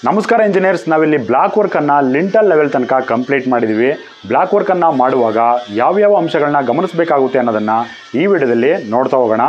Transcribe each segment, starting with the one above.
ನಮಸ್ಕಾರ ಇಂಜಿನಿಯರ್ಸ್, ನಾವಿಲ್ಲಿ block ವರ್ಕನ್ನು lintel level ತನಕ ಕಂಪ್ಲೀಟ್ ಮಾಡಿದ್ದೀವಿ. ಬ್ಲಾಕ್ ವರ್ಕನ್ನು ಮಾಡುವಾಗ ಯಾವ್ಯಾವ ಅಂಶಗಳನ್ನ ಗಮನಿಸಬೇಕಾಗುತ್ತೆ ಅನ್ನೋದನ್ನು ಈ ವಿಡಿಯೋದಲ್ಲಿ ನೋಡ್ತಾ ಹೋಗೋಣ.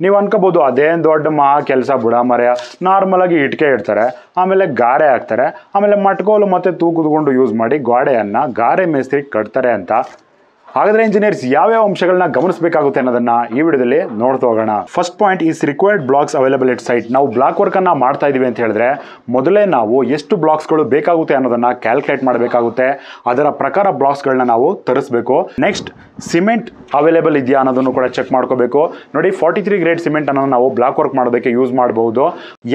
ನೀವು ಅನ್ಕೋಬೋದು ಅದೇನು ದೊಡ್ಡ ಮಹಾ ಕೆಲಸ ಬಿಡ ಮರೆಯ, ನಾರ್ಮಲ್ ಆಗಿ ಇಟ್ಕೆ ಇಡ್ತಾರೆ, ಆಮೇಲೆ ಗಾರೆ ಹಾಕ್ತಾರೆ, ಆಮೇಲೆ ಮಟ್ಕೋಲು ಮತ್ತೆ ತೂಕುದ್ಕೊಂಡು ಯೂಸ್ ಮಾಡಿ ಗಾರೆ ಮೇಸ್ತ್ರಿ ಕಟ್ತಾರೆ ಅಂತ. ಹಾಗಾದ್ರೆ ಇಂಜಿನಿಯರ್ಸ್ ಯಾವ್ಯಾವ ಅಂಶಗಳನ್ನ ಗಮನಿಸಬೇಕಾಗುತ್ತೆ ಅನ್ನೋದನ್ನ ಈ ವಿಡಿಯೋದಲ್ಲಿ ನೋಡ್ತಾ ಹೋಗೋಣ. First point is required blocks available at site. ನಾವು ಬ್ಲಾಕ್ ವರ್ಕ್ ಅನ್ನ ಮಾಡ್ತಾ ಇದೀವಿ ಅಂತ ಹೇಳಿದ್ರೆ ಮೊದಲೇ ನಾವು ಎಷ್ಟು ಬ್ಲಾಕ್ಸ್ಗಳು ಬೇಕಾಗುತ್ತೆ ಅನ್ನೋದನ್ನ ಕ್ಯಾಲ್ಕುಲೇಟ್ ಮಾಡಬೇಕಾಗುತ್ತೆ. ಅದರ ಪ್ರಕಾರ ಬ್ಲಾಕ್ಸ್ಗಳನ್ನ ನಾವು ತರಿಸಬೇಕು. ನೆಕ್ಸ್ಟ್ ಸಿಮೆಂಟ್ ಅವೈಲೇಬಲ್ ಇದೆಯಾ ಅನ್ನೋದನ್ನು ಕೂಡ ಚೆಕ್ ಮಾಡ್ಕೋಬೇಕು. ನೋಡಿ 43 ಗ್ರೇಡ್ ಸಿಮೆಂಟ್ ಅನ್ನು ನಾವು ಬ್ಲಾಕ್ ವರ್ಕ್ ಮಾಡೋದಕ್ಕೆ ಯೂಸ್ ಮಾಡಬಹುದು.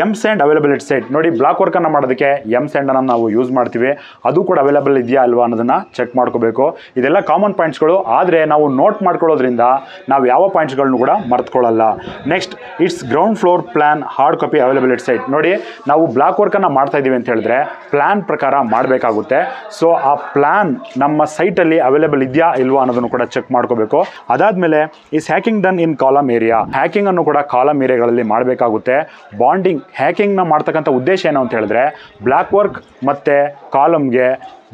M sand available at site. ನೋಡಿ ಬ್ಲಾಕ್ ವರ್ಕ್ ಅನ್ನ ಮಾಡೋದಕ್ಕೆ ಎಂ ಸ್ಯಾಂಡ್ ಅನ್ನು ನಾವು ಯೂಸ್ ಮಾಡ್ತೀವಿ, ಅದು ಕೂಡ ಅವೈಲೇಬಲ್ ಇದೆಯಾ ಅಲ್ವಾ ಅನ್ನೋದನ್ನ ಚೆಕ್ ಮಾಡ್ಕೋಬೇಕು. ಇದೆಲ್ಲ ಕಾಮನ್ ಪಾಯಿಂಟ್ಸ್ಗಳು, ಆದರೆ ನಾವು ನೋಟ್ ಮಾಡ್ಕೊಳ್ಳೋದ್ರಿಂದ ನಾವು ಯಾವ ಪಾಯಿಂಟ್ಸ್ಗಳನ್ನು ಕೂಡ ಮರ್ತ್ಕೊಳ್ಳಲ್ಲ. Next it's ground floor plan hard copy available at site. ನೋಡಿ ನಾವು ಬ್ಲಾಕ್ ವರ್ಕ್ ಅನ್ನ ಮಾಡ್ತಾ ಇದೀವಿ ಅಂತ ಹೇಳಿದ್ರೆ ಪ್ಲಾನ್ ಪ್ರಕಾರ ಮಾಡಬೇಕಾಗುತ್ತೆ. ಸೊ ಆ ಪ್ಲಾನ್ ನಮ್ಮ ಸೈಟಲ್ಲಿ ಅವೈಲೇಬಲ್ ಇದೆಯಾ ಇಲ್ವಾ ಅನ್ನೋದನ್ನು ಕೂಡ ಚೆಕ್ ಮಾಡ್ಕೋಬೇಕು. ಅದಾದ್ಮೇಲೆ is hacking done in column area. Hacking ಅನ್ನು ಕೂಡ ಕಾಲಮ್ ಏರಿಯಾಗಳಲ್ಲಿ ಮಾಡಬೇಕಾಗುತ್ತೆ. ಬಾಂಡಿಂಗ್ ಹ್ಯಾಕಿಂಗ್ ನ ಮಾಡ್ತಕ್ಕಂಥ ಉದ್ದೇಶ ಏನು ಅಂತ ಹೇಳಿದ್ರೆ ಬ್ಲಾಕ್ ವರ್ಕ್ ಮತ್ತೆ ಕಾಲಮ್ಗೆ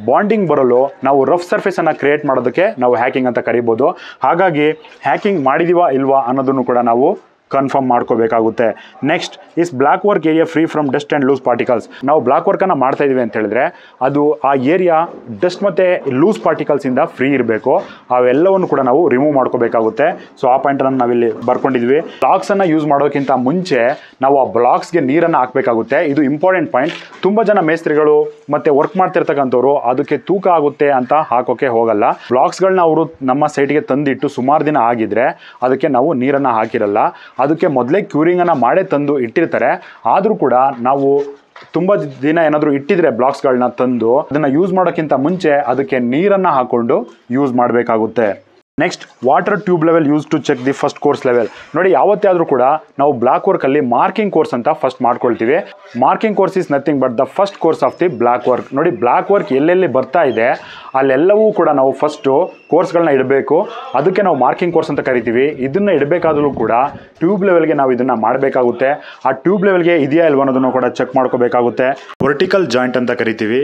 ಬಾಂಡಿಂಗ್ ಬರಲು ನಾವು ರಫ್ ಸರ್ಫೇಸ್ ಅನ್ನ ಕ್ರಿಯೇಟ್ ಮಾಡೋದಕ್ಕೆ ನಾವು ಹ್ಯಾಕಿಂಗ್ ಅಂತ ಕರಿಬೋದು. ಹಾಗಾಗಿ ಹ್ಯಾಕಿಂಗ್ ಮಾಡಿದೀವಾ ಇಲ್ವಾ ಅನ್ನೋದನ್ನು ಕೂಡ ನಾವು ಕನ್ಫರ್ಮ್ ಮಾಡ್ಕೋಬೇಕಾಗುತ್ತೆ. Next is block work area free from dust and loose particles. ನಾವು ಬ್ಲಾಕ್ ವರ್ಕನ್ನು ಮಾಡ್ತಾ ಇದೀವಿ ಅಂತ ಹೇಳಿದ್ರೆ ಅದು ಆ ಏರಿಯಾ ಡಸ್ಟ್ ಮತ್ತು ಲೂಸ್ ಪಾರ್ಟಿಕಲ್ಸಿಂದ ಫ್ರೀ ಇರಬೇಕು. ಅವೆಲ್ಲವನ್ನು ಕೂಡ ನಾವು ರಿಮೂವ್ ಮಾಡ್ಕೋಬೇಕಾಗುತ್ತೆ. ಸೊ ಆ ಪಾಯಿಂಟನ್ನು ನಾವಿಲ್ಲಿ ಬರ್ಕೊಂಡಿದ್ವಿ. ಬ್ಲಾಕ್ಸನ್ನು ಯೂಸ್ ಮಾಡೋಕ್ಕಿಂತ ಮುಂಚೆ ನಾವು ಆ ಬ್ಲಾಕ್ಸ್ಗೆ ನೀರನ್ನು ಹಾಕಬೇಕಾಗುತ್ತೆ. ಇದು ಇಂಪಾರ್ಟೆಂಟ್ ಪಾಯಿಂಟ್. ತುಂಬ ಜನ ಮೇಸ್ತ್ರಿಗಳು ಮತ್ತು ವರ್ಕ್ ಮಾಡ್ತಿರ್ತಕ್ಕಂಥವ್ರು ಅದಕ್ಕೆ ತೂಕ ಆಗುತ್ತೆ ಅಂತ ಹಾಕೋಕ್ಕೆ ಹೋಗಲ್ಲ. ಬ್ಲಾಕ್ಸ್ಗಳನ್ನ ಅವರು ನಮ್ಮ ಸೈಟ್ಗೆ ತಂದಿಟ್ಟು ಸುಮಾರು ದಿನ ಆಗಿದ್ರೆ ಅದಕ್ಕೆ ನಾವು ನೀರನ್ನು ಹಾಕಿರಲ್ಲ. ಅದಕ್ಕೆ ಮೊದಲೇ ಕ್ಯೂರಿಂಗನ್ನು ಮಾಡೇ ತಂದು ಇಟ್ಟಿರ್ತಾರೆ. ಆದರೂ ಕೂಡ ನಾವು ತುಂಬ ದಿನ ಏನಾದರೂ ಇಟ್ಟಿದ್ರೆ ಬ್ಲಾಕ್ಸ್ಗಳನ್ನ ತಂದು ಅದನ್ನು ಯೂಸ್ ಮಾಡೋಕ್ಕಿಂತ ಮುಂಚೆ ಅದಕ್ಕೆ ನೀರನ್ನು ಹಾಕ್ಕೊಂಡು ಯೂಸ್ ಮಾಡಬೇಕಾಗುತ್ತೆ. Next water tube level use to check the first course level. ನೋಡಿ ಯಾವತ್ತೇ ಆದರೂ ಕೂಡ ನಾವು ಬ್ಲಾಕ್ ವರ್ಕಲ್ಲಿ ಮಾರ್ಕಿಂಗ್ ಕೋರ್ಸ್ ಅಂತ ಫಸ್ಟ್ ಮಾಡ್ಕೊಳ್ತೀವಿ. Marking course is nothing but the first course of the block work. ನೋಡಿ ಬ್ಲಾಕ್ ವರ್ಕ್ ಎಲ್ಲೆಲ್ಲಿ ಬರ್ತಾ ಇದೆ ಅಲ್ಲೆಲ್ಲವೂ ಕೂಡ ನಾವು ಫಸ್ಟು ಕೋರ್ಸ್ಗಳನ್ನ ಇಡಬೇಕು. ಅದಕ್ಕೆ ನಾವು ಮಾರ್ಕಿಂಗ್ ಕೋರ್ಸ್ ಅಂತ ಕರಿತೀವಿ. ಇದನ್ನು ಇಡಬೇಕಾದ್ರೂ ಕೂಡ ಟ್ಯೂಬ್ ಲೆವೆಲ್ಗೆ ನಾವು ಇದನ್ನು ಮಾಡಬೇಕಾಗುತ್ತೆ. ಆ ಟ್ಯೂಬ್ ಲೆವೆಲ್ಗೆ ಇದೆಯಾ ಇಲ್ವಾ ಅನ್ನೋದನ್ನು ಕೂಡ ಚೆಕ್ ಮಾಡ್ಕೋಬೇಕಾಗುತ್ತೆ. ವರ್ಟಿಕಲ್ ಜಾಯಿಂಟ್ ಅಂತ ಕರಿತೀವಿ.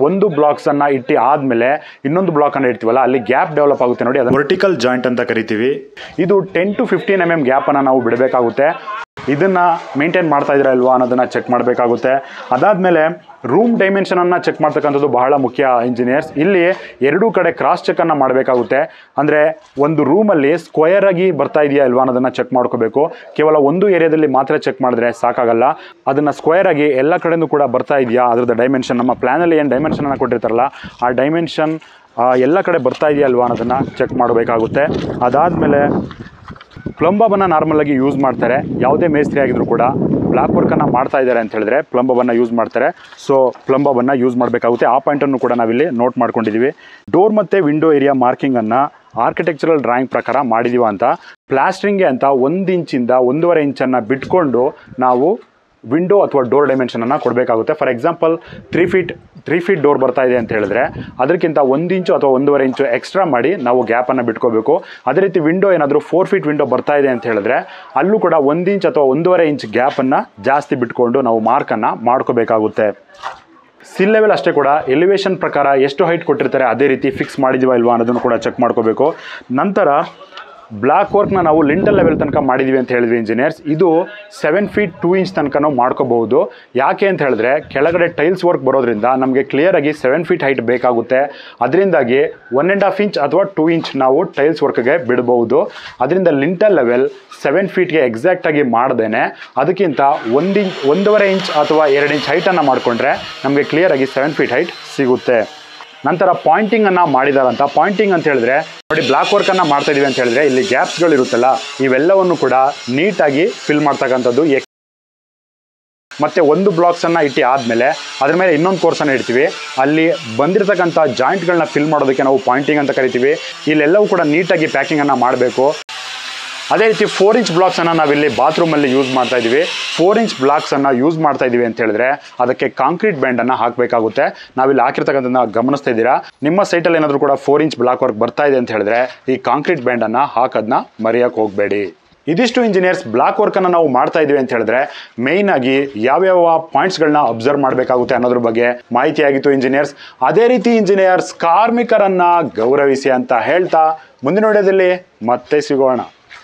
ಒಂದು ಬ್ಲಾಕ್ಸ್ ಅನ್ನ ಇಟ್ಟು ಆದ್ಮೇಲೆ ಇನ್ನೊಂದು ಬ್ಲಾಕ್ ಅನ್ನ ಇಡ್ತೀವಲ್ಲ, ಅಲ್ಲಿ ಗ್ಯಾಪ್ ಡೆವಲಪ್ ಆಗುತ್ತೆ. ನೋಡಿ ಅದು ವರ್ಟಿಕಲ್ ಜಾಯಿಂಟ್ ಅಂತ ಕರಿತೀವಿ. ಇದು 10 to 15 mm ಗ್ಯಾಪ್ ಅನ್ನ ನಾವು ಬಿಡಬೇಕಾಗುತ್ತೆ. ಇದನ್ನ ಮೇಂಟೈನ್ ಮಾಡ್ತಾ ಇದ್ದೀರಾ ಇಲ್ವಾ ಅನ್ನೋದನ್ನ ಚೆಕ್ ಮಾಡಬೇಕಾಗುತ್ತೆ. ಅದಾದ್ಮೇಲೆ ರೂಮ್ ಡೈಮೆನ್ಷನ್ ಅನ್ನ ಚೆಕ್ ಮಾಡ್ತಕ್ಕಂಥದ್ದು ಬಹಳ ಮುಖ್ಯ ಇಂಜಿನಿಯರ್ಸ್. ಇಲ್ಲಿ ಎರಡೂ ಕಡೆ ಕ್ರಾಸ್ ಚೆಕ್ ಅನ್ನ ಮಾಡಬೇಕಾಗುತ್ತೆ. ಅಂದ್ರೆ ಒಂದು ರೂಮಲ್ಲಿ ಸ್ಕ್ವೇರ್ ಆಗಿ ಬರ್ತಾ ಇದೆಯಾ ಇಲ್ವಾ ಅನ್ನೋದನ್ನ ಚೆಕ್ ಮಾಡ್ಕೋಬೇಕು. ಕೇವಲ ಒಂದು ಏರಿಯಾದಲ್ಲಿ ಮಾತ್ರ ಚೆಕ್ ಮಾಡಿದ್ರೆ ಸಾಕಾಗಲ್ಲ. ಅದನ್ನ ಸ್ಕ್ವೇರ್ ಆಗಿ ಎಲ್ಲ ಕಡೆನೂ ಕೂಡ ಬರ್ತಾ ಇದೆಯಾ, ಅದ್ರದ್ದು ಡೈಮೆನ್ಷನ್ ನಮ್ಮ ಪ್ಲಾನಲ್ಲಿ ಏನು ಡೈಮೆನ್ಷನ್ ಅನ್ನ ಕೊಟ್ಟಿರ್ತಾರಲ್ಲ ಆ ಡೈಮೆನ್ಷನ್ ಎಲ್ಲ ಕಡೆ ಬರ್ತಾ ಇದೆಯಾ ಅಲ್ವಾ ಅನ್ನೋದನ್ನು ಚೆಕ್ ಮಾಡಬೇಕಾಗುತ್ತೆ. ಅದಾದಮೇಲೆ ಪ್ಲಂಬವನ್ನು ನಾರ್ಮಲಾಗಿ ಯೂಸ್ ಮಾಡ್ತಾರೆ. ಯಾವುದೇ ಮೇಸ್ತ್ರಿ ಆಗಿದ್ರು ಕೂಡ ಬ್ಲಾಕ್ ವರ್ಕನ್ನು ಮಾಡ್ತಾ ಇದ್ದಾರೆ ಅಂತ ಹೇಳಿದ್ರೆ ಪ್ಲಂಬವನ್ನು ಯೂಸ್ ಮಾಡ್ತಾರೆ. ಸೊ ಪ್ಲಂಬವನ್ನು ಯೂಸ್ ಮಾಡಬೇಕಾಗುತ್ತೆ. ಆ ಪಾಯಿಂಟನ್ನು ಕೂಡ ನಾವಿಲ್ಲಿ ನೋಟ್ ಮಾಡ್ಕೊಂಡಿದ್ದೀವಿ. ಡೋರ್ ಮತ್ತು ವಿಂಡೋ ಏರಿಯಾ ಮಾರ್ಕಿಂಗನ್ನು ಆರ್ಕಿಟೆಕ್ಚರಲ್ ಡ್ರಾಯಿಂಗ್ ಪ್ರಕಾರ ಮಾಡಿದೀವ ಅಂತ. ಪ್ಲಾಸ್ಟ್ರಿಂಗ್ಗೆ ಅಂತ 1 ಇಂಚಿಂದ 1.5 ಇಂಚನ್ನು ಬಿಟ್ಕೊಂಡು ನಾವು ವಿಂಡೋ ಅಥವಾ ಡೋರ್ ಡೈಮೆನ್ಷನನ್ನು ಕೊಡಬೇಕಾಗುತ್ತೆ. ಫಾರ್ ಎಕ್ಸಾಂಪಲ್ 3 ಫೀಟ್ ಡೋರ್ ಬರ್ತಾ ಇದೆ ಅಂತ ಹೇಳಿದ್ರೆ ಅದಕ್ಕಿಂತ 1 ಇಂಚು ಅಥವಾ 1.5 ಇಂಚು ಎಕ್ಸ್ಟ್ರಾ ಮಾಡಿ ನಾವು ಗ್ಯಾಪನ್ನು ಬಿಟ್ಕೋಬೇಕು. ಅದೇ ರೀತಿ ವಿಂಡೋ ಏನಾದರೂ 4 ಫೀಟ್ ವಿಂಡೋ ಬರ್ತಾ ಇದೆ ಅಂತ ಹೇಳಿದ್ರೆ ಅಲ್ಲೂ ಕೂಡ 1 ಇಂಚ್ ಅಥವಾ 1.5 ಇಂಚ್ ಗ್ಯಾಪನ್ನು ಜಾಸ್ತಿ ಬಿಟ್ಕೊಂಡು ನಾವು ಮಾರ್ಕನ್ನು ಮಾಡ್ಕೋಬೇಕಾಗುತ್ತೆ. ಸಿಲ್ ಲೆವೆಲ್ ಅಷ್ಟೇ ಕೂಡ ಎಲಿವೇಶನ್ ಪ್ರಕಾರ ಎಷ್ಟು ಹೈಟ್ ಕೊಟ್ಟಿರ್ತಾರೆ ಅದೇ ರೀತಿ ಫಿಕ್ಸ್ ಮಾಡಿದೀವಾ ಇಲ್ವಾ ಅನ್ನೋದನ್ನು ಕೂಡ ಚೆಕ್ ಮಾಡ್ಕೋಬೇಕು. ನಂತರ ಬ್ಲಾಕ್ ವರ್ಕ್ನ ನಾವು ಲಿಂಟಲ್ ಲೆವೆಲ್ ತನಕ ಮಾಡಿದ್ದೀವಿ ಅಂತ ಹೇಳಿದ್ವಿ ಇಂಜಿನಿಯರ್ಸ್. ಇದು 7 feet 2 inch ತನಕ ನಾವು ಮಾಡ್ಕೋಬಹುದು. ಯಾಕೆ ಅಂತ ಹೇಳಿದ್ರೆ ಕೆಳಗಡೆ ಟೈಲ್ಸ್ ವರ್ಕ್ ಬರೋದ್ರಿಂದ ನಮಗೆ ಕ್ಲಿಯರ್ ಆಗಿ 7 feet ಹೈಟ್ ಬೇಕಾಗುತ್ತೆ. ಅದರಿಂದಾಗಿ 1.5 inch ಅಥವಾ 2 inch ನಾವು ಟೈಲ್ಸ್ ವರ್ಕ್ಗೆ ಬಿಡಬಹುದು. ಅದರಿಂದ ಲಿಂಟಲ್ ಲೆವೆಲ್ 7 feetಗೆ ಎಕ್ಸಾಕ್ಟ್ ಆಗಿ ಮಾಡ್ದೇನೆ ಅದಕ್ಕಿಂತ 1.5 inch ಅಥವಾ 2 inch ಹೈಟನ್ನು ಮಾಡಿಕೊಂಡ್ರೆ ನಮಗೆ ಕ್ಲಿಯರ್ ಆಗಿ 7 feet ಹೈಟ್ ಸಿಗುತ್ತೆ. ನಂತರ ಪಾಯಿಂಟಿಂಗ್ ಅನ್ನ ಮಾಡಿದಾರಂತ. ಪಾಯಿಂಟಿಂಗ್ ಅಂತ ಹೇಳಿದ್ರೆ ನೋಡಿ ಬ್ಲಾಕ್ ವರ್ಕ್ ಅನ್ನ ಮಾಡ್ತಾ ಇದೀವಿ ಅಂತ ಹೇಳಿದ್ರೆ ಇಲ್ಲಿ ಗ್ಯಾಪ್ಸ್ಗಳು ಇರುತ್ತಲ್ಲ ಇವೆಲ್ಲವನ್ನು ಕೂಡ ನೀಟಾಗಿ ಫಿಲ್ ಮಾಡ್ತಕ್ಕಂಥದ್ದು. ಮತ್ತು ಒಂದು ಬ್ಲಾಕ್ಸನ್ನು ಇಟ್ಟು ಆದಮೇಲೆ ಅದ್ರ ಮೇಲೆ ಇನ್ನೊಂದು ಕೋರ್ಸನ್ನು ಇಡ್ತೀವಿ. ಅಲ್ಲಿ ಬಂದಿರತಕ್ಕಂಥ ಜಾಯಿಂಟ್ಗಳನ್ನ ಫಿಲ್ ಮಾಡೋದಕ್ಕೆ ನಾವು ಪಾಯಿಂಟಿಂಗ್ ಅಂತ ಕರಿತೀವಿ. ಇಲ್ಲೆಲ್ಲವೂ ಕೂಡ ನೀಟಾಗಿ ಪ್ಯಾಕಿಂಗನ್ನು ಮಾಡಬೇಕು. ಅದೇ ರೀತಿ 4 ಇಂಚ್ ಬ್ಲಾಕ್ಸನ್ನು ನಾವಿಲ್ಲಿ ಬಾತ್ರೂಮಲ್ಲಿ ಯೂಸ್ ಮಾಡ್ತಾ ಇದ್ದೀವಿ. 4 ಇಂಚ್ ಬ್ಲಾಕ್ಸನ್ನು ಯೂಸ್ ಮಾಡ್ತಾ ಇದ್ದೀವಿ ಅಂತ ಹೇಳಿದ್ರೆ ಅದಕ್ಕೆ ಕಾಂಕ್ರೀಟ್ ಬ್ಯಾಂಡನ್ನು ಹಾಕಬೇಕಾಗುತ್ತೆ. ನಾವಿಲ್ಲಿ ಹಾಕಿರ್ತಕ್ಕಂಥದ್ದನ್ನ ಗಮನಿಸ್ತಾ ಇದ್ದೀರಾ. ನಿಮ್ಮ ಸೈಟಲ್ಲಿ ಏನಾದರೂ ಕೂಡ 4 ಇಂಚ್ ಬ್ಲಾಕ್ ವರ್ಕ್ ಬರ್ತಾ ಇದೆ ಅಂತ ಹೇಳಿದ್ರೆ ಈ ಕಾಂಕ್ರೀಟ್ ಬ್ಯಾಂಡನ್ನು ಹಾಕೋದನ್ನ ಮರೆಯೋಕ್ಕೆ ಹೋಗಬೇಡಿ. ಇದಿಷ್ಟು ಇಂಜಿನಿಯರ್ಸ್ ಬ್ಲಾಕ್ ವರ್ಕನ್ನು ನಾವು ಮಾಡ್ತಾ ಇದ್ದೀವಿ ಅಂತ ಹೇಳಿದ್ರೆ ಮೇಯ್ನ್ ಆಗಿ ಯಾವ್ಯಾವ ಪಾಯಿಂಟ್ಸ್ಗಳನ್ನ ಅಬ್ಸರ್ವ್ ಮಾಡಬೇಕಾಗುತ್ತೆ ಅನ್ನೋದ್ರ ಬಗ್ಗೆ ಮಾಹಿತಿ ಆಗಿತ್ತು ಇಂಜಿನಿಯರ್ಸ್. ಅದೇ ರೀತಿ ಇಂಜಿನಿಯರ್ಸ್ ಕಾರ್ಮಿಕರನ್ನ ಗೌರವಿಸಿ ಅಂತ ಹೇಳ್ತಾ ಮುಂದಿನ ವಿಡಿಯೋದಲ್ಲಿ ಮತ್ತೆ ಸಿಗೋಣ.